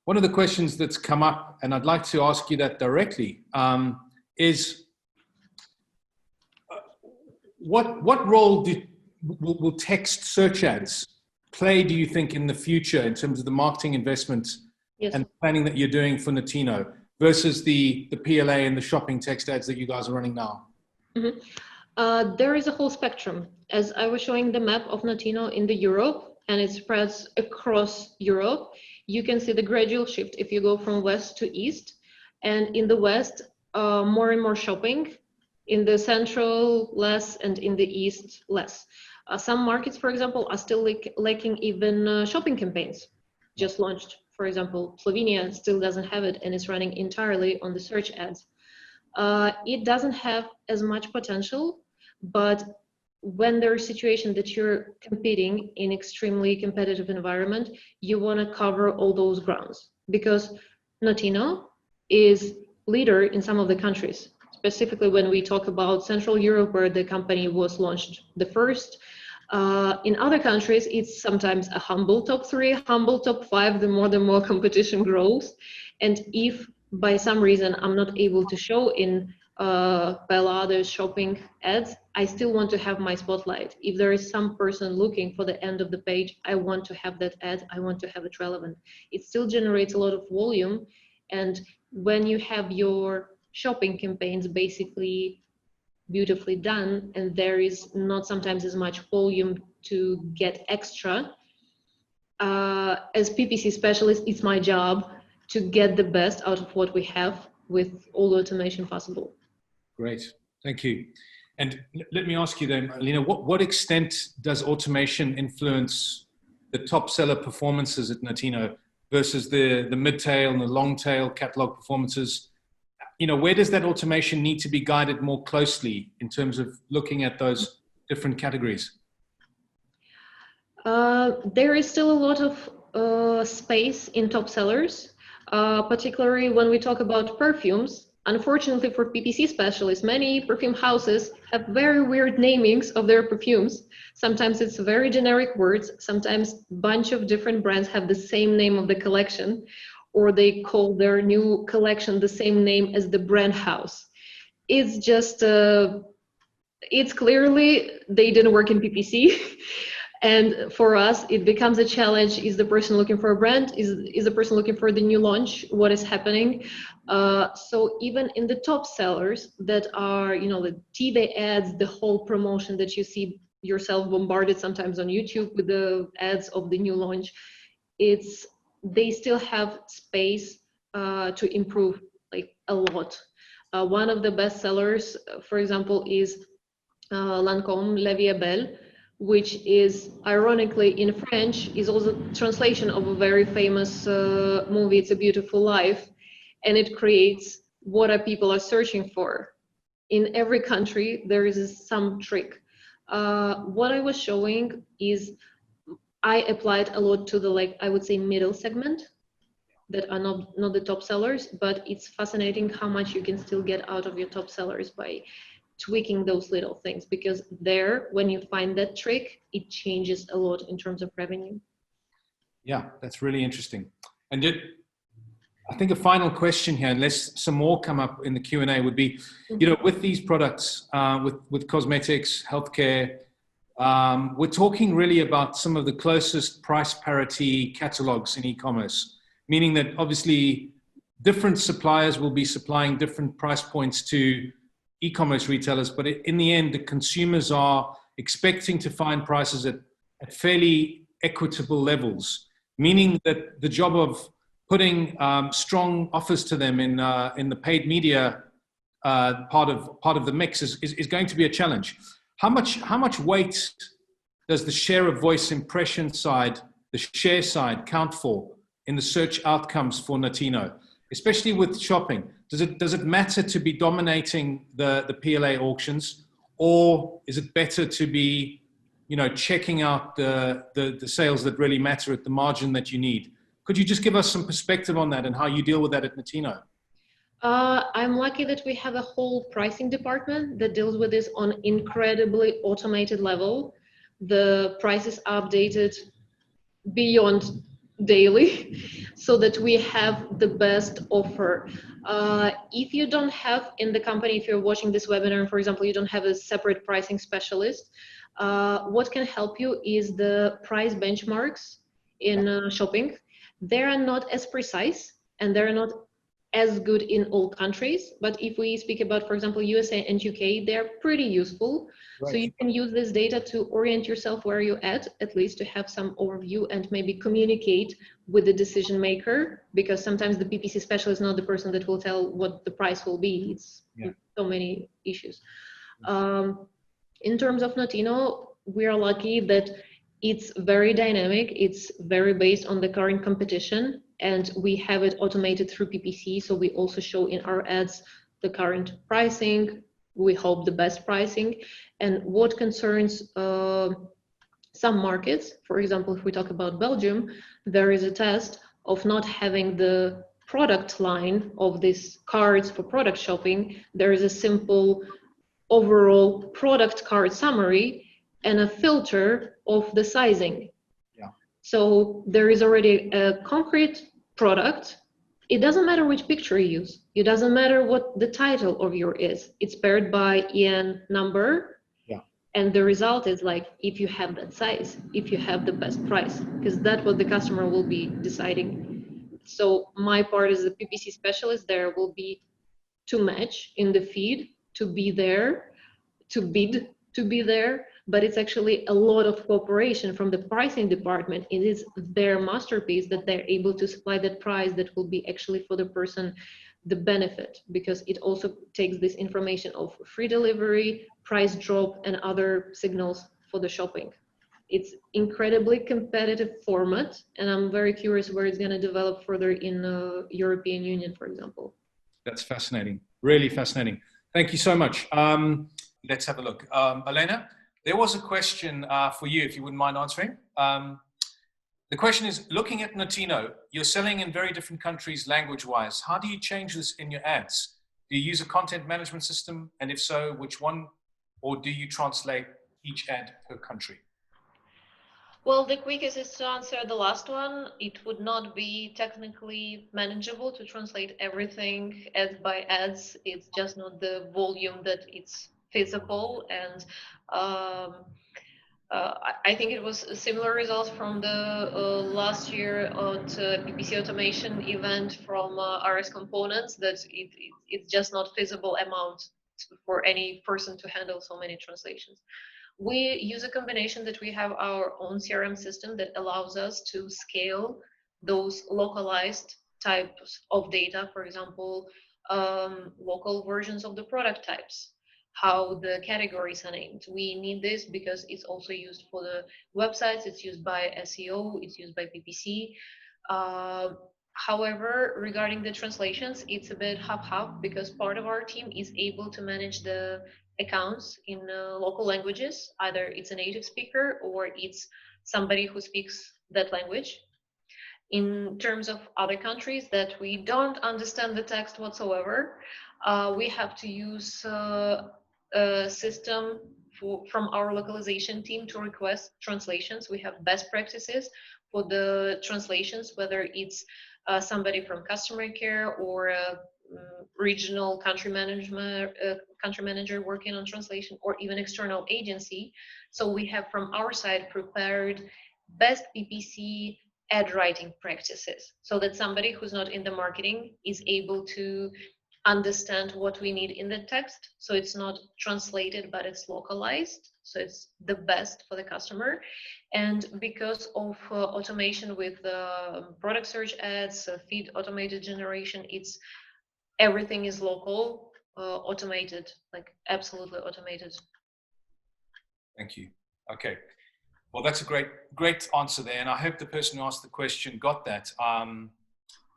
One of the questions that's come up, and I'd like to ask you that directly, is what role will text search ads play, do you think, in the future in terms of the marketing investments and planning that you're doing for Notino versus the PLA and the shopping text ads that you guys are running now? There is a whole spectrum. As I was showing the map of Notino in the Europe, and it spreads across Europe, you can see the gradual shift if you go from west to east. And in the west, more and more shopping. In the central, less, and in the east, less. Some markets, for example, are still lacking even shopping campaigns. Just launched, for example, Slovenia still doesn't have it, and it's running entirely on the search ads. It doesn't have as much potential, but when there's a situation that you're competing in extremely competitive environment, you want to cover all those grounds, because Notino is leader in some of the countries, specifically when we talk about Central Europe, where the company was launched the first. In other countries, it's sometimes a humble top 3, humble top 5, the more competition grows. And if by some reason I'm not able to show in Belada's shopping ads, I still want to have my spotlight. If there is some person looking for the end of the page, I want to have that ad, I want to have it relevant. It still generates a lot of volume, and when you have your shopping campaigns basically beautifully done, and there is not sometimes as much volume to get extra, as PPC specialist, it's my job to get the best out of what we have with all the automation possible. Great, thank you. And let me ask you then, Olena, what extent does automation influence the top seller performances at Notino versus the mid-tail and the long-tail catalog performances? You know, where does that automation need to be guided more closely in terms of looking at those different categories? There is still a lot of space in top sellers, particularly when we talk about perfumes. Unfortunately for PPC specialists, many perfume houses have very weird namings of their perfumes. Sometimes it's very generic words, sometimes a bunch of different brands have the same name of the collection, or they call their new collection the same name as the brand house. It's just, it's clearly they didn't work in PPC. And for us, it becomes a challenge. Is the person looking for a brand? Is the person looking for the new launch? What is happening? So even in the top sellers that are, you know, the TV ads, the whole promotion that you see yourself bombarded sometimes on YouTube with the ads of the new launch, they still have space to improve, like, a lot. One of the best sellers, for example, is Lancôme La Vie est Belle, which is ironically in French is also translation of a very famous movie, It's a Beautiful Life, and it creates what people are searching for. In every country there is some trick. What I was showing is I applied a lot to the, like, I would say middle segment that are not the top sellers, but it's fascinating how much you can still get out of your top sellers by tweaking those little things, because there, when you find that trick, it changes a lot in terms of revenue. Yeah, that's really interesting. And I think a final question here, unless some more come up in the Q&A, would be, you know, with these products, with cosmetics, healthcare, we're talking really about some of the closest price parity catalogs in e-commerce, meaning that obviously different suppliers will be supplying different price points to e-commerce retailers, but in the end, the consumers are expecting to find prices at fairly equitable levels, meaning that the job of putting strong offers to them in the paid media part of the mix is going to be a challenge. How much weight does the share of voice impression side, the share side, count for in the search outcomes for Notino, especially with shopping? Does it matter to be dominating the PLA auctions, or is it better to be, you know, checking out the sales that really matter at the margin that you need? Could you just give us some perspective on that and how you deal with that at Notino? I'm lucky that we have a whole pricing department that deals with this on incredibly automated level. The prices are updated beyond daily so that we have the best offer. If you don't have in the company, if you're watching this webinar, for example, you don't have a separate pricing specialist, what can help you is the price benchmarks in shopping. They are not as precise and they're not as good in all countries, but if we speak about, for example, USA and UK, they're pretty useful. Right. So you can use this data to orient yourself where you're at least to have some overview and maybe communicate with the decision maker, because sometimes the PPC specialist is not the person that will tell what the price will be. It's so many issues. In terms of Notino, we are lucky that it's very dynamic. It's very based on the current competition, and we have it automated through PPC. So we also show in our ads the current pricing. We hope the best pricing. And what concerns some markets, for example, if we talk about Belgium, there is a test of not having the product line of these cards for product shopping. There is a simple overall product card summary and a filter of the sizing. Yeah. So there is already a concrete product. It doesn't matter which picture you use. It doesn't matter what the title of your is. It's paired by EN number. Yeah. And the result is like, if you have that size, if you have the best price, because that's what the customer will be deciding. So my part as a PPC specialist there will be to match in the feed, to be there, to bid, to be there, but it's actually a lot of cooperation from the pricing department. It is their masterpiece that they're able to supply that price that will be actually for the person the benefit, because it also takes this information of free delivery, price drop, and other signals for the shopping. It's incredibly competitive format, and I'm very curious where it's going to develop further in European Union, for example. That's fascinating, really fascinating. Thank you so much. Let's have a look. Olena, there was a question for you, if you wouldn't mind answering. The question is, looking at Notino, you're selling in very different countries language-wise. How do you change this in your ads? Do you use a content management system? And if so, which one? Or do you translate each ad per country? Well, the quickest is to answer the last one. It would not be technically manageable to translate everything ads by ads. It's just not the volume that it's feasible. And I think it was a similar results from the last year at PPC automation event from RS Components, that it's just not feasible amount for any person to handle so many translations. We use a combination that we have our own CRM system that allows us to scale those localized types of data, for example, local versions of the product types, how the categories are named. We need this because it's also used for the websites, it's used by SEO, it's used by PPC. However, regarding the translations, it's a bit half-half, because part of our team is able to manage the accounts in local languages. Either it's a native speaker or it's somebody who speaks that language. In terms of other countries that we don't understand the text whatsoever, we have to use a system from our localization team to request translations. We have best practices for the translations, whether it's somebody from customer care or a regional country manager working on translation, or even external agency. So we have from our side prepared best PPC ad writing practices, so that somebody who's not in the marketing is able to understand what we need in the text. So it's not translated, but it's localized. So it's the best for the customer. And because of automation with product search ads, feed automated generation, it's everything is local, automated, like absolutely automated. Thank you. Okay. Well, that's a great answer there. And I hope the person who asked the question got that.